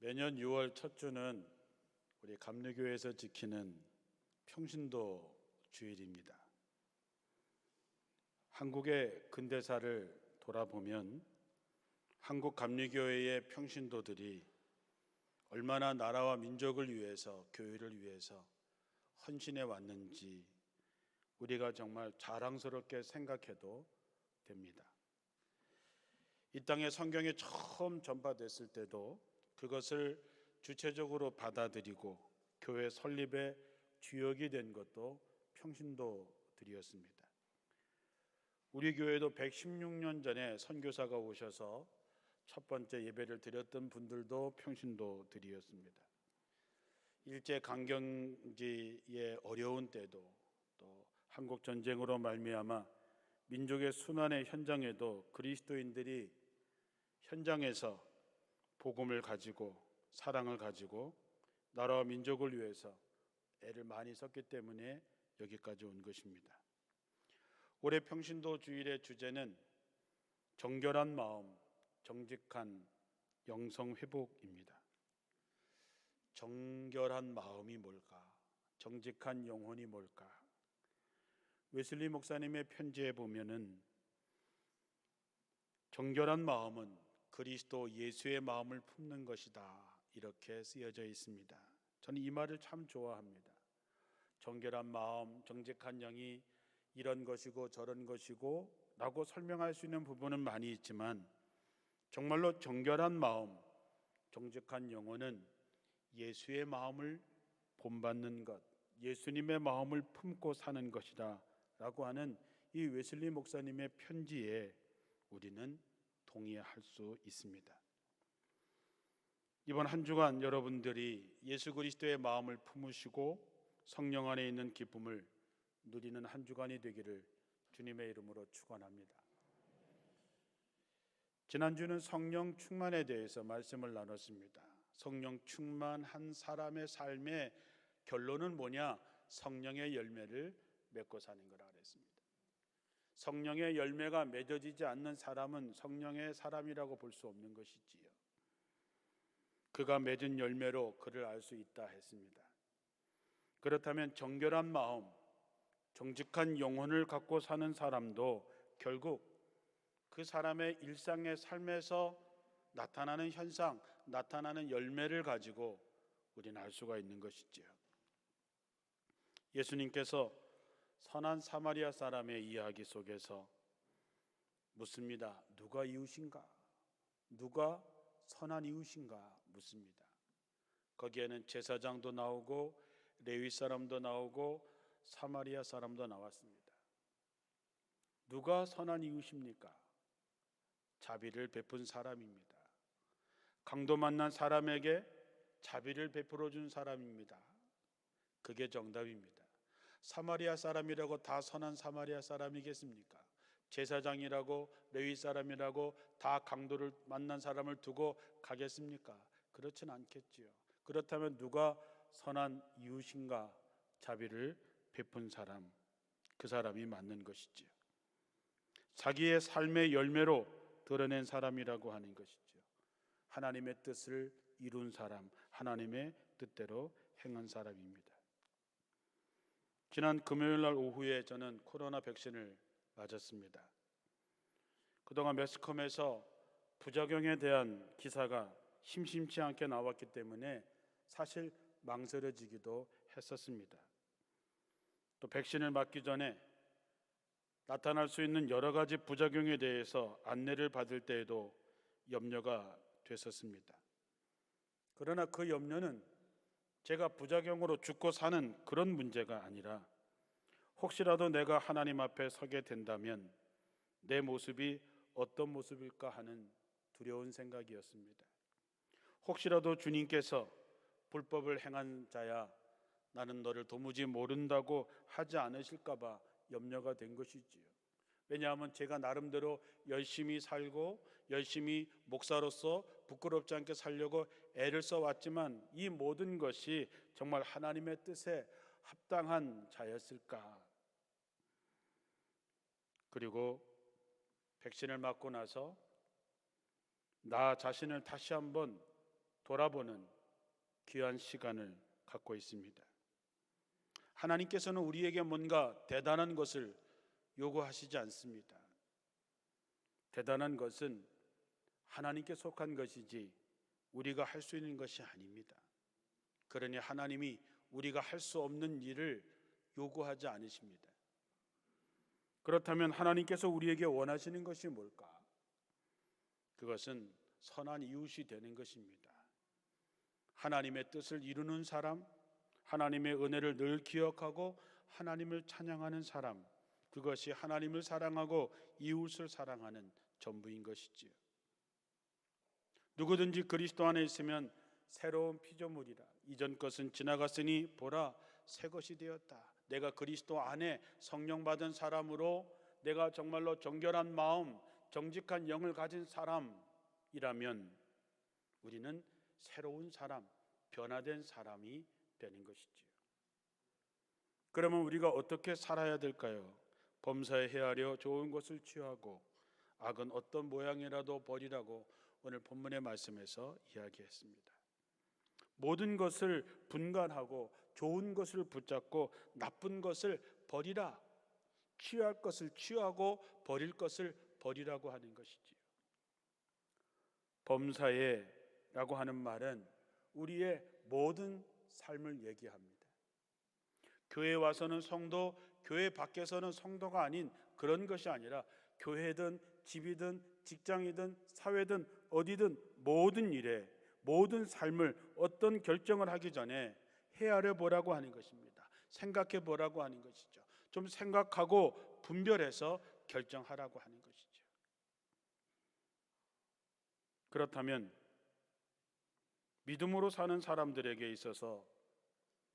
매년 6월 첫 주는 우리 감리교회에서 지키는 평신도 주일입니다. 한국의 근대사를 돌아보면 한국 감리교회의 평신도들이 얼마나 나라와 민족을 위해서, 교회를 위해서 헌신해 왔는지 우리가 정말 자랑스럽게 생각해도 됩니다. 이 땅에 성경이 처음 전파됐을 때도 그것을 주체적으로 받아들이고 교회 설립의 주역이 된 것도 평신도들이었습니다. 우리 교회도 116년 전에 선교사가 오셔서 첫 번째 예배를 드렸던 분들도 평신도들이었습니다. 일제 강점기의 어려운 때도 또 한국 전쟁으로 말미암아 민족의 순환의 현장에도 그리스도인들이 현장에서 복음을 가지고 사랑을 가지고 나라와 민족을 위해서 애를 많이 썼기 때문에 여기까지 온 것입니다. 올해 평신도 주일의 주제는 정결한 마음, 정직한 영성 회복입니다. 정결한 마음이 뭘까? 정직한 영혼이 뭘까? 웨슬리 목사님의 편지에 보면은 정결한 마음은 그리스도 예수의 마음을 품는 것이다, 이렇게 쓰여져 있습니다. 저는 이 말을 참 좋아합니다. 정결한 마음, 정직한 영이 이런 것이고 저런 것이고 라고 설명할 수 있는 부분은 많이 있지만 정말로 정결한 마음, 정직한 영혼은 예수의 마음을 본받는 것, 예수님의 마음을 품고 사는 것이다 라고 하는 이 웨슬리 목사님의 편지에 우리는 동의할 수 있습니다. 이번 한 주간 여러분들이 예수 그리스도의 마음을 품으시고 성령 안에 있는 기쁨을 누리는 한 주간이 되기를 주님의 이름으로 축원합니다. 지난주는 성령 충만에 대해서 말씀을 나눴습니다. 성령 충만한 사람의 삶의 결론은 뭐냐? 성령의 열매를 맺고 사는 거라 그랬습니다. 성령의 열매가 맺어지지 않는 사람은 성령의 사람이라고 볼 수 없는 것이지요. 그가 맺은 열매로 그를 알 수 있다 했습니다. 그렇다면 정결한 마음, 정직한 영혼을 갖고 사는 사람도 결국 그 사람의 일상의 삶에서 나타나는 현상, 나타나는 열매를 가지고 우리는 알 수가 있는 것이지요. 예수님께서 선한 사마리아 사람의 이야기 속에서 묻습니다. 누가 이웃인가? 누가 선한 이웃인가? 묻습니다. 거기에는 제사장도 나오고 레위 사람도 나오고 사마리아 사람도 나왔습니다. 누가 선한 이웃입니까? 자비를 베푼 사람입니다. 강도 만난 사람에게 자비를 베풀어 준 사람입니다. 그게 정답입니다. 사마리아 사람이라고 다 선한 사마리아 사람이겠습니까? 제사장이라고 레위 사람이라고 다 강도를 만난 사람을 두고 가겠습니까? 그렇진 않겠지요. 그렇다면 누가 선한 이웃인가? 자비를 베푼 사람, 그 사람이 맞는 것이지요. 자기의 삶의 열매로 드러낸 사람이라고 하는 것이죠. 하나님의 뜻을 이룬 사람, 하나님의 뜻대로 행한 사람입니다. 지난 금요일 날 오후에 저는 코로나 백신을 맞았습니다. 그동안 매스컴에서 부작용에 대한 기사가 심심치 않게 나왔기 때문에 사실 망설여지기도 했었습니다. 또 백신을 맞기 전에 나타날 수 있는 여러 가지 부작용에 대해서 안내를 받을 때에도 염려가 됐었습니다. 그러나 그 염려는 제가 부작용으로 죽고 사는 그런 문제가 아니라 혹시라도 내가 하나님 앞에 서게 된다면 내 모습이 어떤 모습일까 하는 두려운 생각이었습니다. 혹시라도 주님께서 불법을 행한 자야, 나는 너를 도무지 모른다고 하지 않으실까 봐 염려가 된 것이지요. 왜냐하면 제가 나름대로 열심히 살고 열심히 목사로서 부끄럽지 않게 살려고 애를 써왔지만 이 모든 것이 정말 하나님의 뜻에 합당한 자였을까? 그리고 백신을 맞고 나서 나 자신을 다시 한번 돌아보는 귀한 시간을 갖고 있습니다. 하나님께서는 우리에게 뭔가 대단한 것을 요구하시지 않습니다. 대단한 것은 하나님께 속한 것이지 우리가 할 수 있는 것이 아닙니다. 그러니 하나님이 우리가 할 수 없는 일을 요구하지 않으십니다. 그렇다면 하나님께서 우리에게 원하시는 것이 뭘까? 그것은 선한 이웃이 되는 것입니다. 하나님의 뜻을 이루는 사람, 하나님의 은혜를 늘 기억하고 하나님을 찬양하는 사람, 그것이 하나님을 사랑하고 이웃을 사랑하는 전부인 것이지요. 누구든지 그리스도 안에 있으면 새로운 피조물이라. 이전 것은 지나갔으니 보라 새 것이 되었다. 내가 그리스도 안에 성령 받은 사람으로 내가 정말로 정결한 마음, 정직한 영을 가진 사람이라면 우리는 새로운 사람, 변화된 사람이 되는 것이지요. 그러면 우리가 어떻게 살아야 될까요? 범사에 헤아려 좋은 것을 취하고 악은 어떤 모양이라도 버리라고 오늘 본문의 말씀에서 이야기했습니다. 모든 것을 분간하고 좋은 것을 붙잡고 나쁜 것을 버리라. 취할 것을 취하고 버릴 것을 버리라고 하는 것이지요. 범사에라고 하는 말은 우리의 모든 삶을 얘기합니다. 교회에 와서는 성도, 교회 밖에서는 성도가 아닌 그런 것이 아니라 교회든 집이든 직장이든 사회든 어디든 모든 일에 모든 삶을 어떤 결정을 하기 전에 헤아려 보라고 하는 것입니다. 생각해 보라고 하는 것이죠. 좀 생각하고 분별해서 결정하라고 하는 것이죠. 그렇다면 믿음으로 사는 사람들에게 있어서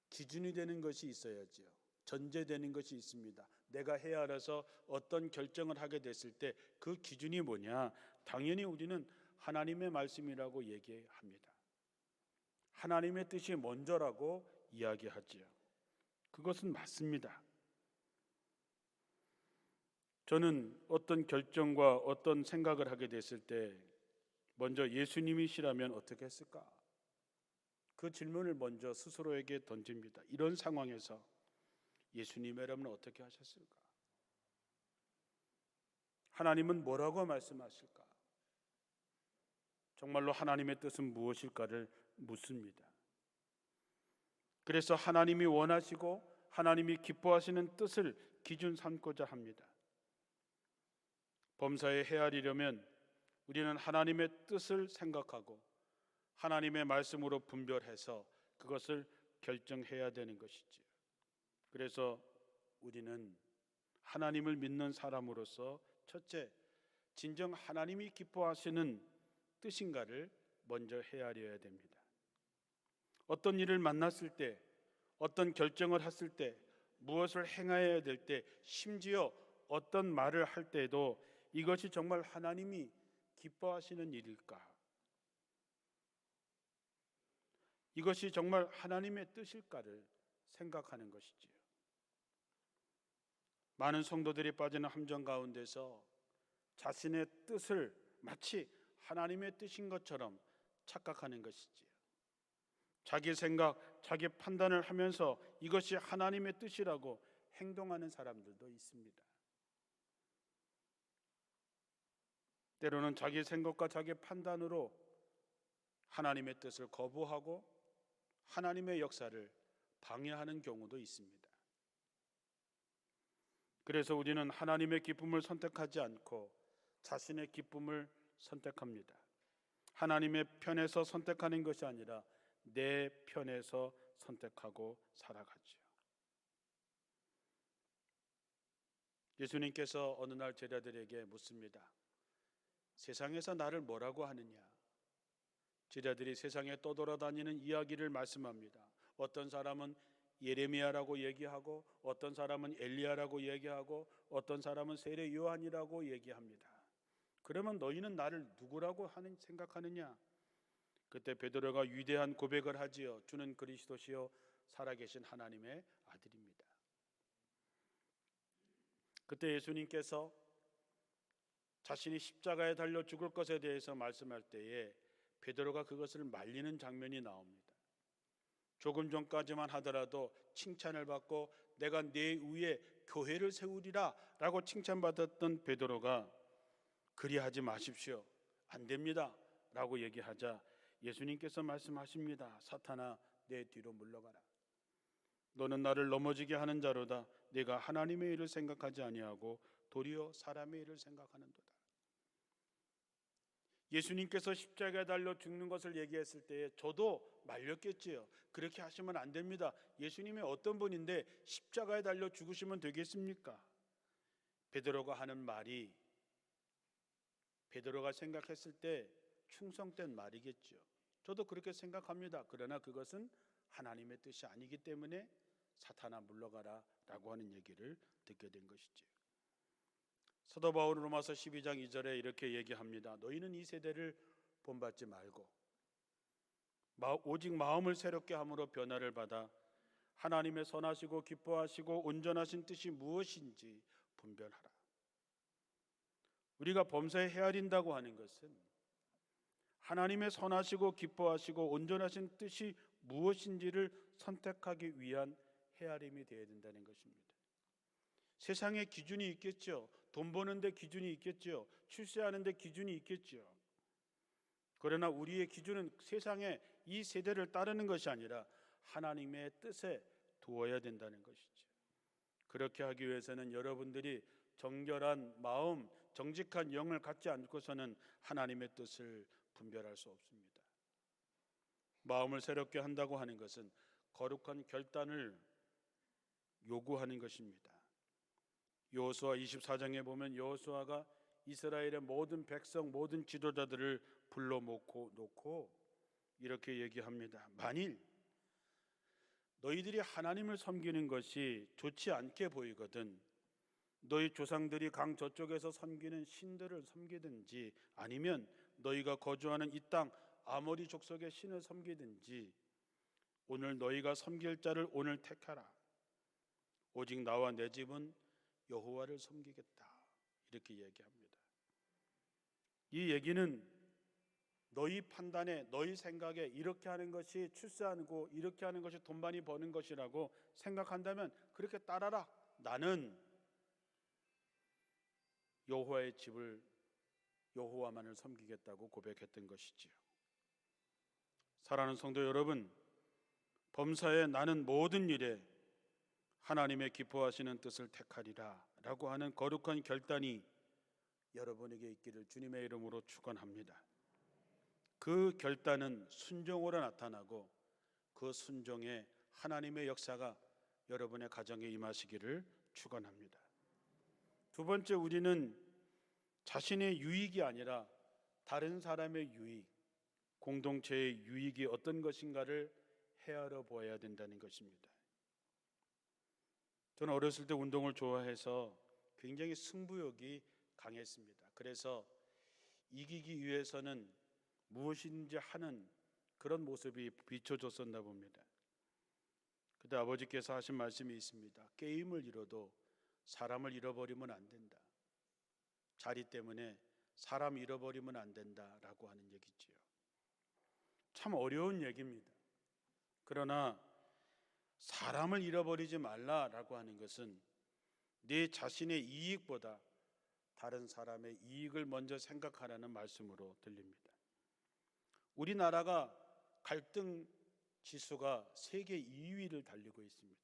기준이 되는 것이 있어야죠. 전제되는 것이 있습니다. 내가 헤아려서 어떤 결정을 하게 됐을 때 그 기준이 뭐냐? 당연히 우리는 하나님의 말씀이라고 얘기합니다. 하나님의 뜻이 먼저라고 이야기하지요. 그것은 맞습니다. 저는 어떤 결정과 어떤 생각을 하게 됐을 때 먼저 예수님이시라면 어떻게 했을까? 그 질문을 먼저 스스로에게 던집니다. 이런 상황에서 예수님이라면 어떻게 하셨을까? 하나님은 뭐라고 말씀하실까? 정말로 하나님의 뜻은 무엇일까를 묻습니다. 그래서 하나님이 원하시고 하나님이 기뻐하시는 뜻을 기준 삼고자 합니다. 범사에 헤아리려면 우리는 하나님의 뜻을 생각하고 하나님의 말씀으로 분별해서 그것을 결정해야 되는 것이지요. 그래서 우리는 하나님을 믿는 사람으로서 첫째, 진정 하나님이 기뻐하시는 뜻인가를 먼저 헤아려야 됩니다. 어떤 일을 만났을 때, 어떤 결정을 했을 때, 무엇을 행해야 될 때, 심지어 어떤 말을 할 때도 이것이 정말 하나님이 기뻐하시는 일일까? 이것이 정말 하나님의 뜻일까를 생각하는 것이지요. 많은 성도들이 빠지는 함정 가운데서 자신의 뜻을 마치 하나님의 뜻인 것처럼 착각하는 것이지요. 자기 생각, 자기 판단을 하면서 이것이 하나님의 뜻이라고 행동하는 사람들도 있습니다. 때로는 자기 생각과 자기 판단으로 하나님의 뜻을 거부하고 하나님의 역사를 방해하는 경우도 있습니다. 그래서 우리는 하나님의 기쁨을 선택하지 않고 자신의 기쁨을 선택합니다. 하나님의 편에서 선택하는 것이 아니라 내 편에서 선택하고 살아가죠. 예수님께서 어느 날 제자들에게 묻습니다. 세상에서 나를 뭐라고 하느냐? 제자들이 세상에 떠돌아다니는 이야기를 말씀합니다. 어떤 사람은 예레미야라고 얘기하고 어떤 사람은 엘리야라고 얘기하고 어떤 사람은 세례 요한이라고 얘기합니다. 그러면 너희는 나를 누구라고 생각하느냐? 그때 베드로가 위대한 고백을 하지요. 주는 그리스도시요 살아계신 하나님의 아들입니다. 그때 예수님께서 자신이 십자가에 달려 죽을 것에 대해서 말씀할 때에 베드로가 그것을 말리는 장면이 나옵니다. 조금 전까지만 하더라도 칭찬을 받고 내가 네 위에 교회를 세우리라 라고 칭찬받았던 베드로가 그리하지 마십시오, 안 됩니다 라고 얘기하자 예수님께서 말씀하십니다. 사탄아, 내 뒤로 물러가라. 너는 나를 넘어지게 하는 자로다. 네가 하나님의 일을 생각하지 아니하고 도리어 사람의 일을 생각하는도다. 예수님께서 십자가에 달려 죽는 것을 얘기했을 때에 저도 말렸겠지요. 그렇게 하시면 안 됩니다. 예수님이 어떤 분인데 십자가에 달려 죽으시면 되겠습니까? 베드로가 하는 말이 베드로가 생각했을 때 충성된 말이겠죠. 저도 그렇게 생각합니다. 그러나 그것은 하나님의 뜻이 아니기 때문에 사탄아 물러가라 라고 하는 얘기를 듣게 된 것이죠. 사도 바울은 로마서 12장 2절에 이렇게 얘기합니다. 너희는 이 세대를 본받지 말고 오직 마음을 새롭게 함으로 변화를 받아 하나님의 선하시고 기뻐하시고 온전하신 뜻이 무엇인지 분별하라. 우리가 범사에 헤아린다고 하는 것은 하나님의 선하시고 기뻐하시고 온전하신 뜻이 무엇인지를 선택하기 위한 헤아림이 되어야 된다는 것입니다. 세상에 기준이 있겠죠. 돈 버는데 기준이 있겠죠. 출세하는데 기준이 있겠죠. 그러나 우리의 기준은 세상의 이 세대를 따르는 것이 아니라 하나님의 뜻에 두어야 된다는 것이죠. 그렇게 하기 위해서는 여러분들이 정결한 마음, 정직한 영을 갖지 않고서는 하나님의 뜻을 분별할 수 없습니다. 마음을 새롭게 한다고 하는 것은 거룩한 결단을 요구하는 것입니다. 여호수아 24장에 보면 여호수아가 이스라엘의 모든 백성, 모든 지도자들을 불러 놓고 이렇게 얘기합니다. 만일 너희들이 하나님을 섬기는 것이 좋지 않게 보이거든 너희 조상들이 강 저쪽에서 섬기는 신들을 섬기든지 아니면 너희가 거주하는 이 땅 아모리 족속의 신을 섬기든지 오늘 너희가 섬길 자를 오늘 택하라. 오직 나와 내 집은 여호와를 섬기겠다. 이렇게 얘기합니다. 이 얘기는 너희 판단에, 너희 생각에 이렇게 하는 것이 출세하고 이렇게 하는 것이 돈 많이 버는 것이라고 생각한다면 그렇게 따라라. 나는 여호와의 집을 여호와만을 섬기겠다고 고백했던 것이지요. 사랑하는 성도 여러분, 범사에 나는 모든 일에 하나님의 기뻐하시는 뜻을 택하리라 라고 하는 거룩한 결단이 여러분에게 있기를 주님의 이름으로 축원합니다. 그 결단은 순종으로 나타나고 그 순종에 하나님의 역사가 여러분의 가정에 임하시기를 축원합니다. 두 번째, 우리는 자신의 유익이 아니라 다른 사람의 유익, 공동체의 유익이 어떤 것인가를 헤아려 보아야 된다는 것입니다. 저는 어렸을 때 운동을 좋아해서 굉장히 승부욕이 강했습니다. 그래서 이기기 위해서는 무엇인지 하는 그런 모습이 비춰졌었나 봅니다. 그때 아버지께서 하신 말씀이 있습니다. 게임을 잃어도 사람을 잃어버리면 안 된다. 자리 때문에 사람 잃어버리면 안 된다라고 하는 얘기지요. 참 어려운 얘기입니다. 그러나 사람을 잃어버리지 말라라고 하는 것은 네 자신의 이익보다 다른 사람의 이익을 먼저 생각하라는 말씀으로 들립니다. 우리나라가 갈등 지수가 세계 2위를 달리고 있습니다.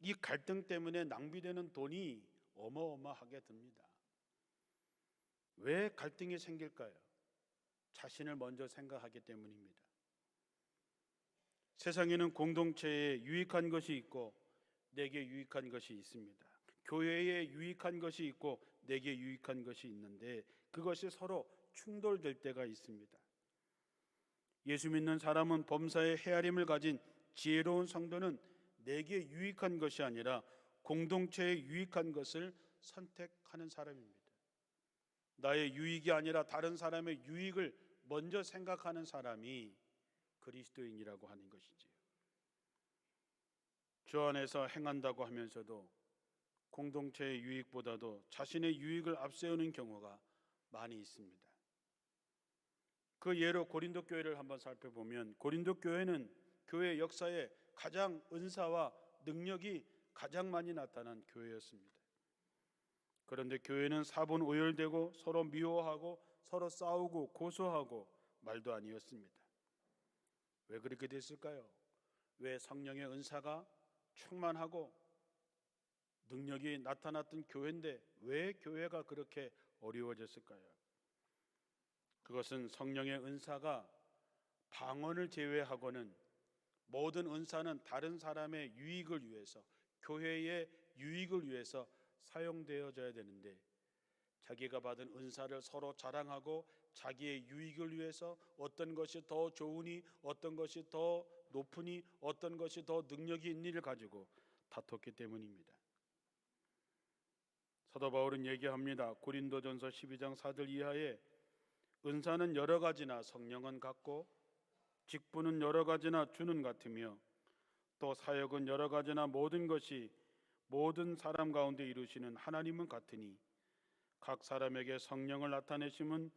이 갈등 때문에 낭비되는 돈이 어마어마하게 듭니다. 왜 갈등이 생길까요? 자신을 먼저 생각하기 때문입니다. 세상에는 공동체에 유익한 것이 있고 내게 유익한 것이 있습니다. 교회에 유익한 것이 있고 내게 유익한 것이 있는데 그것이 서로 충돌될 때가 있습니다. 예수 믿는 사람은 범사에 헤아림을 가진 지혜로운 성도는 내게 유익한 것이 아니라 공동체에 유익한 것을 선택하는 사람입니다. 나의 유익이 아니라 다른 사람의 유익을 먼저 생각하는 사람이 그리스도인이라고 하는 것이지요. 주 안에서 행한다고 하면서도 공동체의 유익보다도 자신의 유익을 앞세우는 경우가 많이 있습니다. 그 예로 고린도 교회를 한번 살펴보면 고린도 교회는 교회 역사에 가장 은사와 능력이 가장 많이 나타난 교회였습니다. 그런데 교회는 사분 오열되고 서로 미워하고 서로 싸우고 고소하고 말도 아니었습니다. 왜 그렇게 됐을까요? 왜 성령의 은사가 충만하고 능력이 나타났던 교회인데 왜 교회가 그렇게 어려워졌을까요? 그것은 성령의 은사가 방언을 제외하고는 모든 은사는 다른 사람의 유익을 위해서, 교회의 유익을 위해서 사용되어져야 되는데 자기가 받은 은사를 서로 자랑하고 자기의 유익을 위해서 어떤 것이 더 좋으니, 어떤 것이 더 높으니, 어떤 것이 더 능력이 있니를 가지고 다퉜기 때문입니다. 사도 바울은 얘기합니다. 고린도전서 12장 4절 이하에 은사는 여러 가지나 성령은 같고 직분은 여러 가지나 주는 같으며 또 사역은 여러 가지나 모든 것이 모든 사람 가운데 이루시는 하나님은 같으니 각 사람에게 성령을 나타내심은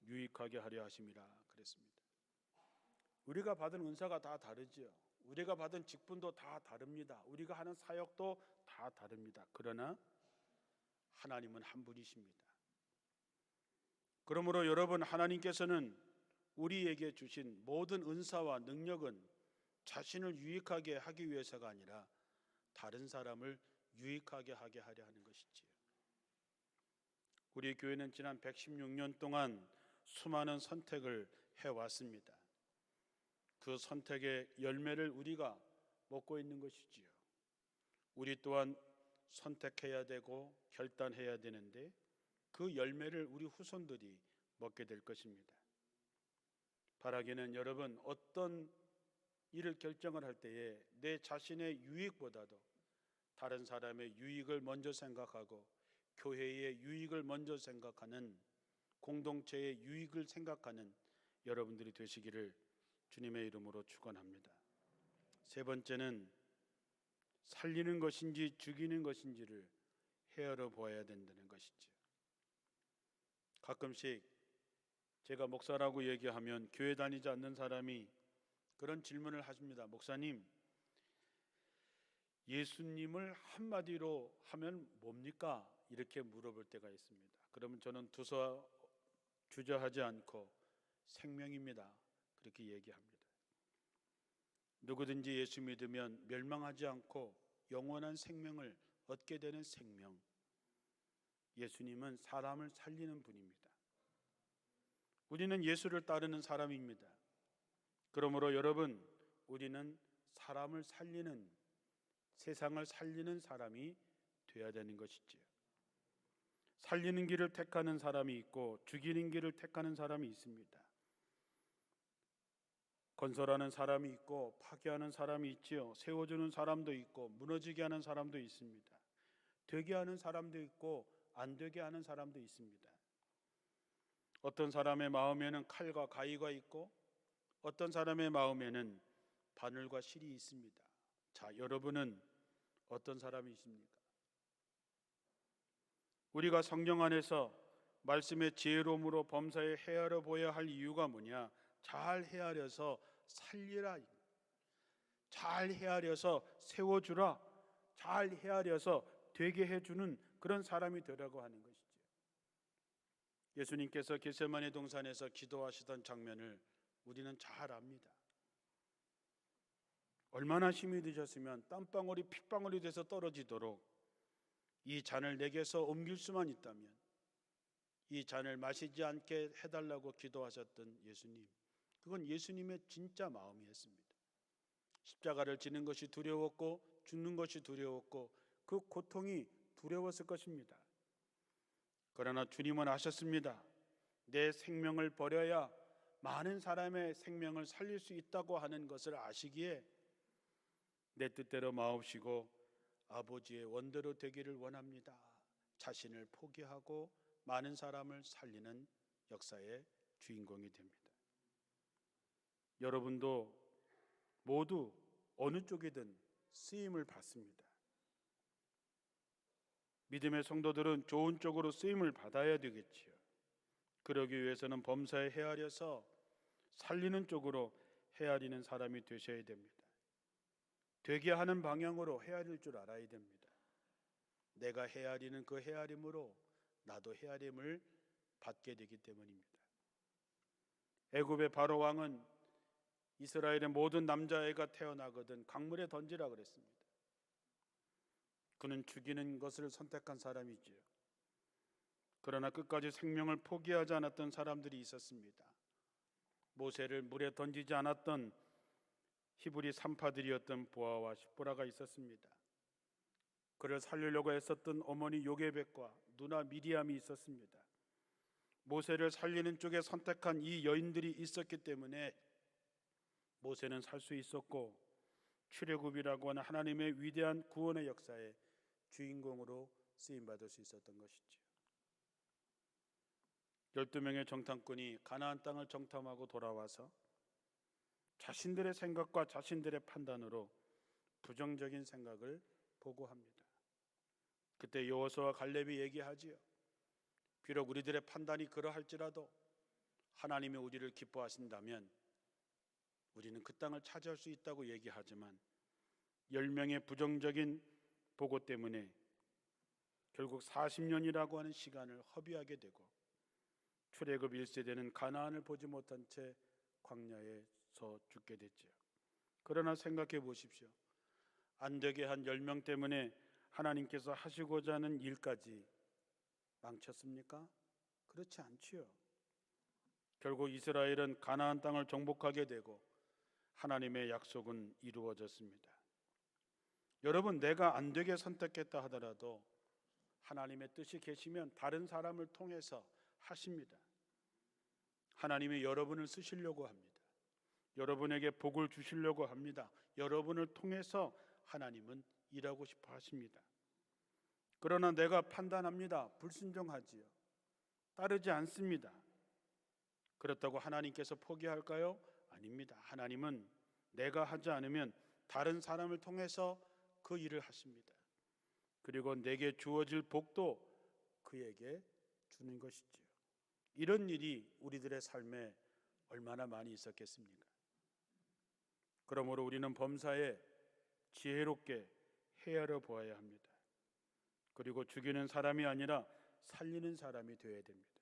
유익하게 하려 하심이라 그랬습니다. 우리가 받은 은사가 다 다르죠. 우리가 받은 직분도 다 다릅니다. 우리가 하는 사역도 다 다릅니다. 그러나 하나님은 한 분이십니다. 그러므로 여러분, 하나님께서는 우리에게 주신 모든 은사와 능력은 자신을 유익하게 하기 위해서가 아니라 다른 사람을 유익하게 하게 하려 하는 것이지요. 우리 교회는 지난 116년 동안 수많은 선택을 해왔습니다. 그 선택의 열매를 우리가 먹고 있는 것이지요. 우리 또한 선택해야 되고 결단해야 되는데 그 열매를 우리 후손들이 먹게 될 것입니다. 바라기는 여러분, 어떤 일을 결정을 할 때에 내 자신의 유익보다도 다른 사람의 유익을 먼저 생각하고 교회의 유익을 먼저 생각하는, 공동체의 유익을 생각하는 여러분들이 되시기를 주님의 이름으로 축원합니다. 세 번째는 살리는 것인지 죽이는 것인지를 헤아려 보아야 된다는 것이죠. 가끔씩 제가 목사라고 얘기하면 교회 다니지 않는 사람이 그런 질문을 하십니다. 목사님, 예수님을 한마디로 하면 뭡니까? 이렇게 물어볼 때가 있습니다. 그러면 저는 두서 주저하지 않고 생명입니다, 그렇게 얘기합니다. 누구든지 예수 믿으면 멸망하지 않고 영원한 생명을 얻게 되는 생명. 예수님은 사람을 살리는 분입니다. 우리는 예수를 따르는 사람입니다. 그러므로 여러분, 우리는 사람을 살리는, 세상을 살리는 사람이 되어야 되는 것이지요. 살리는 길을 택하는 사람이 있고 죽이는 길을 택하는 사람이 있습니다. 건설하는 사람이 있고 파괴하는 사람이 있지요. 세워주는 사람도 있고 무너지게 하는 사람도 있습니다. 되게 하는 사람도 있고 안 되게 하는 사람도 있습니다. 어떤 사람의 마음에는 칼과 가위가 있고 어떤 사람의 마음에는 바늘과 실이 있습니다. 자, 여러분은 어떤 사람이십니까? 우리가 성령 안에서 말씀의 지혜로움으로 범사에 헤아려 보아야 할 이유가 뭐냐? 잘 헤아려서 살리라, 잘 헤아려서 세워주라, 잘 헤아려서 되게 해주는 그런 사람이 되라고 하는 것이죠. 예수님께서 겟세마네 동산에서 기도하시던 장면을 우리는 잘 압니다. 얼마나 힘이 드셨으면 땀방울이 핏방울이 돼서 떨어지도록 이 잔을 내게서 옮길 수만 있다면 이 잔을 마시지 않게 해달라고 기도하셨던 예수님, 그건 예수님의 진짜 마음이었습니다. 십자가를 지는 것이 두려웠고 죽는 것이 두려웠고 그 고통이 두려웠을 것입니다. 그러나 주님은 아셨습니다. 내 생명을 버려야 많은 사람의 생명을 살릴 수 있다고 하는 것을 아시기에 내 뜻대로 마옵시고 아버지의 원대로 되기를 원합니다. 자신을 포기하고 많은 사람을 살리는 역사의 주인공이 됩니다. 여러분도 모두 어느 쪽이든 쓰임을 받습니다. 믿음의 성도들은 좋은 쪽으로 쓰임을 받아야 되겠지요. 그러기 위해서는 범사에 헤아려서 살리는 쪽으로 헤아리는 사람이 되셔야 됩니다. 되게 하는 방향으로 헤아릴 줄 알아야 됩니다. 내가 헤아리는 그 헤아림으로 나도 헤아림을 받게 되기 때문입니다. 애굽의 바로 왕은 이스라엘의 모든 남자애가 태어나거든 강물에 던지라 그랬습니다. 그는 죽이는 것을 선택한 사람이지요. 그러나 끝까지 생명을 포기하지 않았던 사람들이 있었습니다. 모세를 물에 던지지 않았던 히브리 산파들이었던 보아와 십보라가 있었습니다. 그를 살리려고 애썼던 어머니 요게벳과 누나 미리암이 있었습니다. 모세를 살리는 쪽에 선택한 이 여인들이 있었기 때문에 모세는 살 수 있었고 출애굽이라고 하는 하나님의 위대한 구원의 역사의 주인공으로 쓰임받을 수 있었던 것이죠. 12명의 정탐꾼이 가나안 땅을 정탐하고 돌아와서 자신들의 생각과 자신들의 판단으로 부정적인 생각을 보고합니다. 그때 여호수아와 갈렙이 얘기하지요. 비록 우리들의 판단이 그러할지라도 하나님이 우리를 기뻐하신다면 우리는 그 땅을 차지할 수 있다고 얘기하지만 10명의 부정적인 보고 때문에 결국 40년이라고 하는 시간을 허비하게 되고 출애굽 1세대는 가나안을 보지 못한 채 광야에서 죽게 됐죠. 그러나 생각해 보십시오. 안 되게 한 10명 때문에 하나님께서 하시고자 하는 일까지 망쳤습니까? 그렇지 않지요. 결국 이스라엘은 가나안 땅을 정복하게 되고 하나님의 약속은 이루어졌습니다. 여러분, 내가 안 되게 선택했다 하더라도 하나님의 뜻이 계시면 다른 사람을 통해서 하십니다. 하나님이 여러분을 쓰시려고 합니다. 여러분에게 복을 주시려고 합니다. 여러분을 통해서 하나님은 일하고 싶어 하십니다. 그러나 내가 판단합니다. 불순종하지요. 따르지 않습니다. 그렇다고 하나님께서 포기할까요? 아닙니다. 하나님은 내가 하지 않으면 다른 사람을 통해서 그 일을 하십니다. 그리고 내게 주어질 복도 그에게 주는 것이지요. 이런 일이 우리들의 삶에 얼마나 많이 있었겠습니까? 그러므로 우리는 범사에 지혜롭게 헤아려 보아야 합니다. 그리고 죽이는 사람이 아니라 살리는 사람이 되어야 됩니다.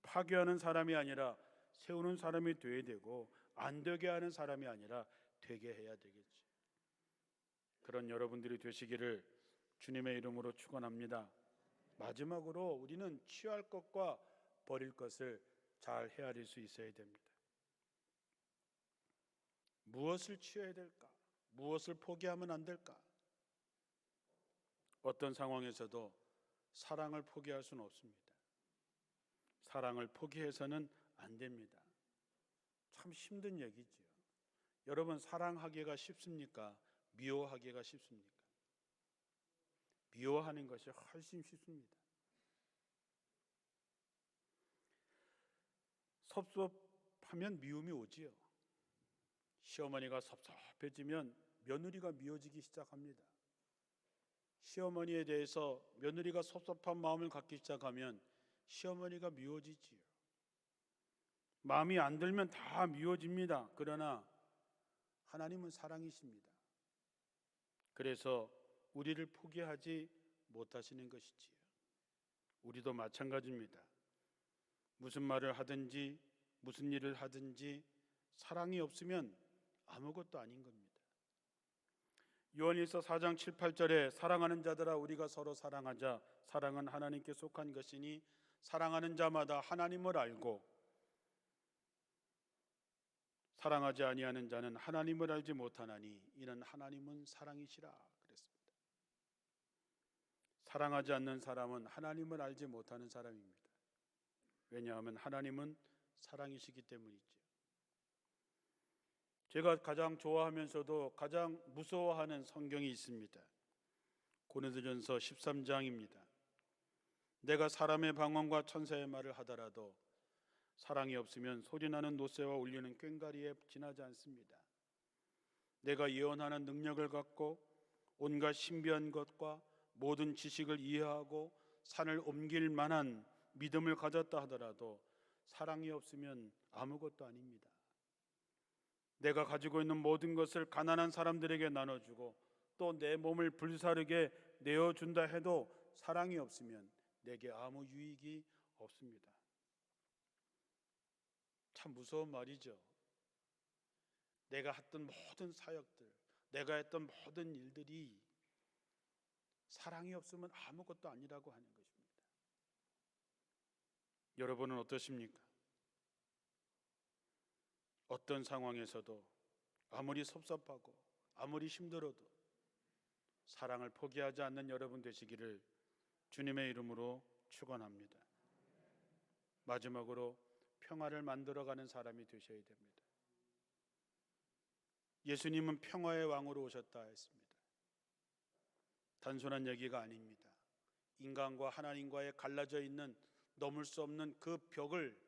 파괴하는 사람이 아니라 세우는 사람이 되어야 되고 안 되게 하는 사람이 아니라 되게 해야 되겠지. 그런 여러분들이 되시기를 주님의 이름으로 축원합니다. 마지막으로 우리는 취할 것과 버릴 것을 잘 헤아릴 수 있어야 됩니다. 무엇을 취해야 될까? 무엇을 포기하면 안 될까? 어떤 상황에서도 사랑을 포기할 수는 없습니다. 사랑을 포기해서는 안 됩니다. 참 힘든 얘기지요. 여러분, 사랑하기가 쉽습니까? 미워하기가 쉽습니까? 미워하는 것이 훨씬 쉽습니다. 섭섭하면 미움이 오지요. 시어머니가 섭섭해지면 며느리가 미워지기 시작합니다. 시어머니에 대해서 며느리가 섭섭한 마음을 갖기 시작하면 시어머니가 미워지지요. 마음이 안 들면 다 미워집니다. 그러나 하나님은 사랑이십니다. 그래서 우리를 포기하지 못하시는 것이지요. 우리도 마찬가지입니다. 무슨 말을 하든지 무슨 일을 하든지 사랑이 없으면 아무것도 아닌 겁니다. 요한일서 4장 7, 8절에 사랑하는 자들아 우리가 서로 사랑하자. 사랑은 하나님께 속한 것이니 사랑하는 자마다 하나님을 알고 사랑하지 아니하는 자는 하나님을 알지 못하나니 이는 하나님은 사랑이시라 그랬습니다. 사랑하지 않는 사람은 하나님을 알지 못하는 사람입니다. 왜냐하면 하나님은 사랑이시기 때문이죠. 제가 가장 좋아하면서도 가장 무서워하는 성경이 있습니다. 고린도전서 13장입니다. 내가 사람의 방언과 천사의 말을 하더라도 사랑이 없으면 소리나는 노새와 울리는 꽹과리에 지나지 않습니다. 내가 예언하는 능력을 갖고 온갖 신비한 것과 모든 지식을 이해하고 산을 옮길 만한 믿음을 가졌다 하더라도 사랑이 없으면 아무것도 아닙니다. 내가 가지고 있는 모든 것을 가난한 사람들에게 나눠주고 또 내 몸을 불사르게 내어준다 해도 사랑이 없으면 내게 아무 유익이 없습니다. 참 무서운 말이죠. 내가 했던 모든 사역들, 내가 했던 모든 일들이 사랑이 없으면 아무것도 아니라고 하는 것입니다. 여러분은 어떠십니까? 어떤 상황에서도 아무리 섭섭하고 아무리 힘들어도 사랑을 포기하지 않는 여러분 되시기를 주님의 이름으로 축원합니다. 마지막으로 평화를 만들어가는 사람이 되셔야 됩니다. 예수님은 평화의 왕으로 오셨다 했습니다. 단순한 얘기가 아닙니다. 인간과 하나님과의 갈라져 있는 넘을 수 없는 그 벽을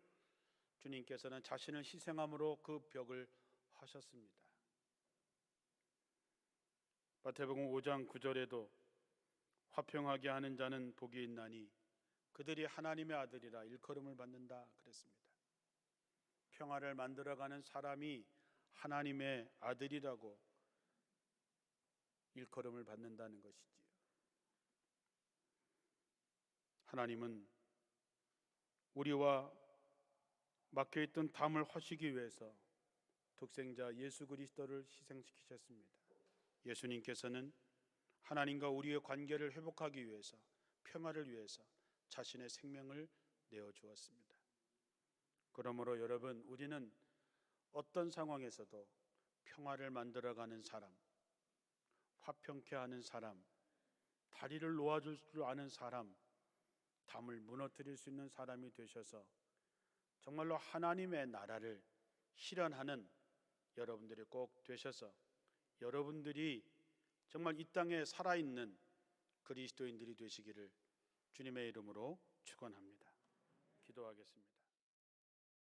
주님께서는 자신을 희생함으로 그 벽을 하셨습니다. 마태복음 5장 9절에도 화평하게 하는 자는 복이 있나니 그들이 하나님의 아들이라 일컬음을 받는다 그랬습니다. 평화를 만들어가는 사람이 하나님의 아들이라고 일컬음을 받는다는 것이지요. 하나님은 우리와 막혀있던 담을 허시기 위해서 독생자 예수 그리스도를 희생시키셨습니다. 예수님께서는 하나님과 우리의 관계를 회복하기 위해서, 평화를 위해서 자신의 생명을 내어주었습니다. 그러므로 여러분, 우리는 어떤 상황에서도 평화를 만들어가는 사람, 화평케 하는 사람, 다리를 놓아줄 줄 아는 사람, 담을 무너뜨릴 수 있는 사람이 되셔서 정말로 하나님의 나라를 실현하는 여러분들이 꼭 되셔서 여러분들이 정말 이 땅에 살아있는 그리스도인들이 되시기를 주님의 이름으로 축원합니다. 기도하겠습니다.